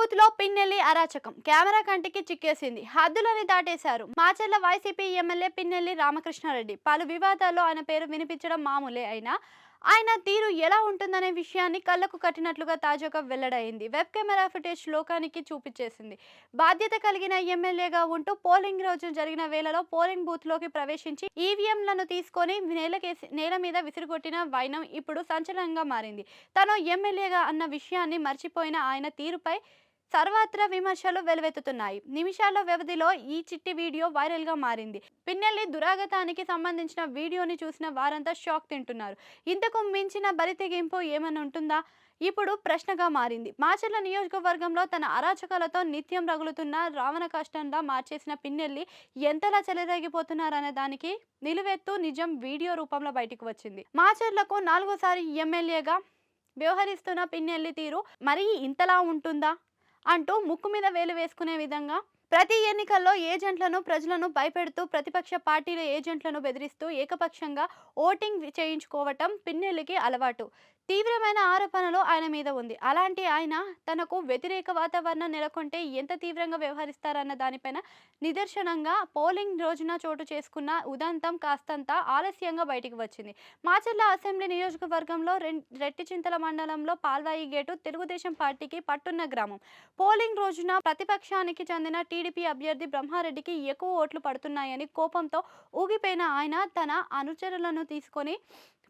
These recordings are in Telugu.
బూత్ లో పిన్నెల్లి అరాచకం కెమెరా కంటికి చిక్కేసింది. హద్దులని దాటేశారు. మాచర్ల వైసీపీ ఎమ్మెల్యే పిన్నెల్లి రామకృష్ణారెడ్డి. పలు వివాదాల్లో ఆయన పేరు వినిపించడం మామూలే అయినా ఆయన తీరు ఎలా ఉంటుందనే విషయాన్ని కళ్లకు కట్టినట్లుగా తాజాగా వెల్లడైంది. వెబ్ కెమెరా ఫుటేజ్ లోకానికి చూపించేసింది. బాధ్యత కలిగిన ఎమ్మెల్యేగా ఉంటూ పోలింగ్ రోజు జరిగిన వేళలో పోలింగ్ బూత్ లోకి ప్రవేశించి ఈవీఎంలను తీసుకొని నేల మీద విసిరిగొట్టిన వైనం ఇప్పుడు సంచలనంగా మారింది. తాను ఎమ్మెల్యేగా అన్న విషయాన్ని మర్చిపోయిన ఆయన తీరుపై సర్వత్రా విమర్శలు వెలువెత్తుతున్నాయి. నిమిషాల వ్యవధిలో ఈ చిట్టి వీడియో వైరల్ గా మారింది. పిన్నెల్లి దురాగతానికి సంబంధించిన వీడియోని చూసిన వారంతా షాక్ తింటున్నారు. ఇంతకు మించిన బరితెగింపు ఏమైనా ఉంటుందా? ఇప్పుడు ప్రశ్నగా మారింది. మాచర్ల నియోజకవర్గంలో తన అరాచకాలతో నిత్యం రగులుతున్న రావణ కష్టంలా మార్చేసిన పిన్నెల్లి ఎంతలా చెలరేగిపోతున్నారనే దానికి నిలువెత్తు నిజం వీడియో రూపంలో బయటకు వచ్చింది. మాచర్లకు 4వ సారి ఎమ్మెల్యేగా వ్యవహరిస్తున్న పిన్నెల్లి తీరు మరీ ఇంతలా ఉంటుందా అంటూ ముక్కు మీద వేలు వేసుకునే విధంగా ప్రతి ఎన్నికల్లో ఏజెంట్లను ప్రజలను భయపెడుతూ ప్రతిపక్ష పార్టీల ఏజెంట్లను బెదిరిస్తూ ఏకపక్షంగా ఓటింగ్ చేయించుకోవటం పిన్నెల్లికి అలవాటు. తీవ్రమైన ఆరోపణలు ఆయన మీద ఉంది. అలాంటి ఆయన తనకు వ్యతిరేక వాతావరణం నెలకొంటే ఎంత తీవ్రంగా వ్యవహరిస్తారన్న దానిపైన నిదర్శనంగా పోలింగ్ రోజున చోటు చేసుకున్న ఉదంతం కాస్తంత ఆలస్యంగా బయటికి వచ్చింది. మాచర్ల అసెంబ్లీ నియోజకవర్గంలో రెట్టిచింతల మండలంలో పాల్వాయి గేటు తెలుగుదేశం పార్టీకి పట్టున్న గ్రామం. పోలింగ్ రోజున ప్రతిపక్షానికి చెందిన టీడీపీ అభ్యర్థి బ్రహ్మారెడ్డికి ఎక్కువ ఓట్లు పడుతున్నాయని కోపంతో ఊగిపోయిన ఆయన తన అనుచరులను తీసుకొని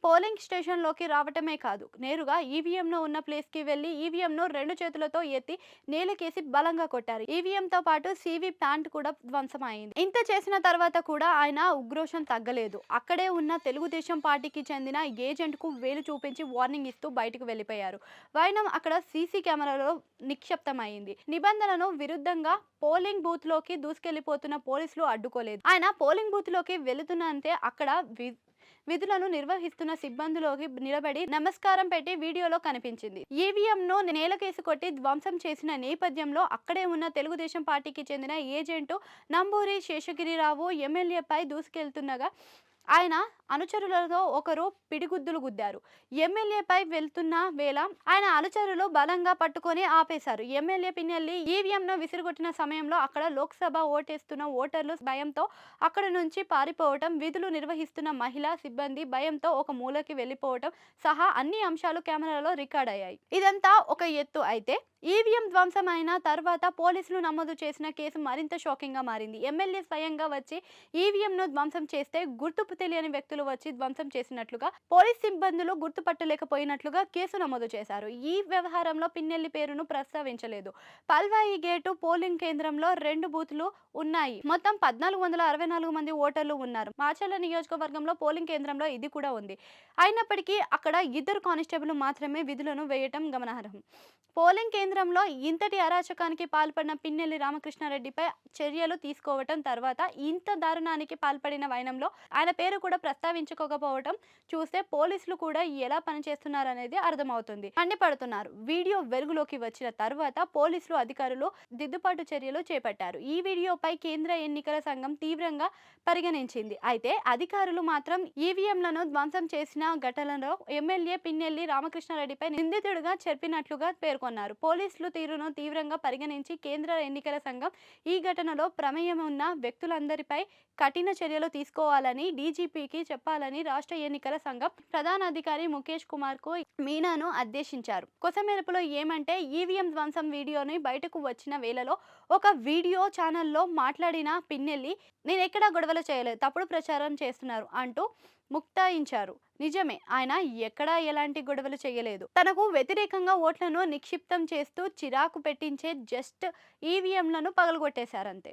పోలింగ్ స్టేషన్లోకి రావటమే కాదు, నేరుగా ఈవీఎంను ఉన్న ప్లేస్కి వెళ్లి ఈవీఎంను 2 చేతులతో ఎత్తి నేలకేసి బలంగా కొట్టారు. ఈవీఎంతో పాటు సీవీ ప్యాంట్ కూడా ధ్వంసమైంది. ఇంత చేసిన తర్వాత కూడా ఆయన ఉగ్రోషం తగ్గలేదు. అక్కడే ఉన్న తెలుగుదేశం పార్టీకి చెందిన ఏజెంట్కు వేలు చూపించి వార్నింగ్ ఇస్తూ బయటకు వెళ్లిపోయారు. వైనం అక్కడ సీసీ కెమెరాలో నిక్షిప్తమైంది. నిబంధనలకు విరుద్ధంగా పోలింగ్ బూత్ లోకి దూసుకెళ్లిపోతున్న పోలీసులు అడ్డుకోలేదు. ఆయన పోలింగ్ బూత్ లోకి వెళుతున్నంతే అక్కడ విధులను నిర్వహిస్తున్న సిబ్బందిలోకి నిలబడి నమస్కారం పెట్టి వీడియోలో కనిపించింది. ఈవీఎంను నేలకేసి కొట్టి ధ్వంసం చేసిన నేపథ్యంలో అక్కడే ఉన్న తెలుగుదేశం పార్టీకి చెందిన ఏజెంటు నంబూరి శేషగిరిరావు ఎమ్మెల్యేపై దూసుకెళ్తుండగా ఆయన అనుచరులతో ఒకరు పిడిగుద్దులు గుద్దారు. ఎమ్మెల్యేపై వెళ్తున్న వేళ ఆయన అనుచరులు బలంగా పట్టుకొని ఆపేశారు. ఎమ్మెల్యే పిన్నెల్లి ఈవీఎంను విసిరిగొట్టిన సమయంలో అక్కడ లోక్సభ ఓటేస్తున్న ఓటర్లు భయంతో అక్కడ నుంచి పారిపోవటం, విధులు నిర్వహిస్తున్న మహిళా సిబ్బంది భయంతో ఒక మూలకి వెళ్లిపోవటం సహా అన్ని అంశాలు కెమెరాలో రికార్డ్ అయ్యాయి. ఇదంతా ఒక ఎత్తు అయితే ఈవీఎం ధ్వంసమైన తర్వాత పోలీసులు నమోదు చేసిన కేసు మరింత షాకింగ్ గా మారింది. ఎమ్మెల్యే స్వయంగా వచ్చి ఈవీఎంను ధ్వంసం చేస్తే గుర్తుపు తెలియని వ్యక్తులు వచ్చి ధ్వంసం చేసినట్లుగా పోలీస్ సిబ్బందులు గుర్తుపట్టలేకపోయినట్లుగా కేసు నమోదు చేశారు. ఈ వ్యవహారంలో పిన్నెల్లి పేరును ప్రస్తావించలేదు. పల్వాయి గేటు పోలింగ్ కేంద్రంలో 2 బూతులు ఉన్నాయి. మొత్తం 1464 మంది ఓటర్లు ఉన్నారు. మాచర్ల నియోజకవర్గంలో పోలింగ్ కేంద్రంలో ఇది కూడా ఉంది. అయినప్పటికీ అక్కడ 2 కానిస్టేబుల్ మాత్రమే విధులను వేయటం గమనార్హం. పోలింగ్ కేంద్రంలో ఇంతటి అరాచకానికి పాల్పడిన పిన్నెల్లి రామకృష్ణారెడ్డిపై చర్యలు తీసుకోవటం తర్వాత ఇంత దారుణానికి పాల్పడిన వైనంలో ఆయన పేరు కూడా ప్రస్తావించుకోకపోవటం చూస్తే పోలీసులు కూడా ఎలా పనిచేస్తున్నారనేది అర్థమవుతుంది. మండిపడుతున్నారు. వీడియో వెలుగులోకి వచ్చిన తర్వాత పోలీసులు అధికారులు దిద్దుబాటు చర్యలు చేపట్టారు. ఈ వీడియోపై కేంద్ర ఎన్నికల సంఘం తీవ్రంగా పరిగణించింది. అయితే అధికారులు మాత్రం ఈవీఎంలను ధ్వంసం చేసిన ఘటనలో ఎమ్మెల్యే పిన్నెల్లి రామకృష్ణారెడ్డిపై నిందితుడిగా చెప్పినట్లుగా పేర్కొన్నారు. పోలీసులు తీరును తీవ్రంగా పరిగణించి కేంద్ర ఎన్నికల సంఘం ఈ ఘటనలో ప్రమేయం ఉన్న వ్యక్తులందరిపై కఠిన చర్యలు తీసుకోవాలని డీజీపీకి చెప్పాలని రాష్ట్ర ఎన్నికల సంఘం ప్రధానాధికారి ముఖేష్ కుమార్ కు మీనాను ఆదేశించారు. కొసమెరుపులో ఏమంటే ఈవీఎం ధ్వంసం వీడియోని బయటకు వచ్చిన వేళలో ఒక వీడియో ఛానల్లో మాట్లాడిన పిన్నెల్లి నేనెక్కడా గొడవలు చేయలేదు, తప్పుడు ప్రచారం చేస్తున్నారు అంటూ ముక్తాయించారు. నిజమే, ఆయన ఎక్కడా ఎలాంటి గొడవలు చేయలేదు. తనకు వ్యతిరేకంగా ఓట్లను నిక్షిప్తం చేస్తూ చిరాకు పెట్టించే జస్ట్ ఈవీఎంలను పగలగొట్టేశారంతే.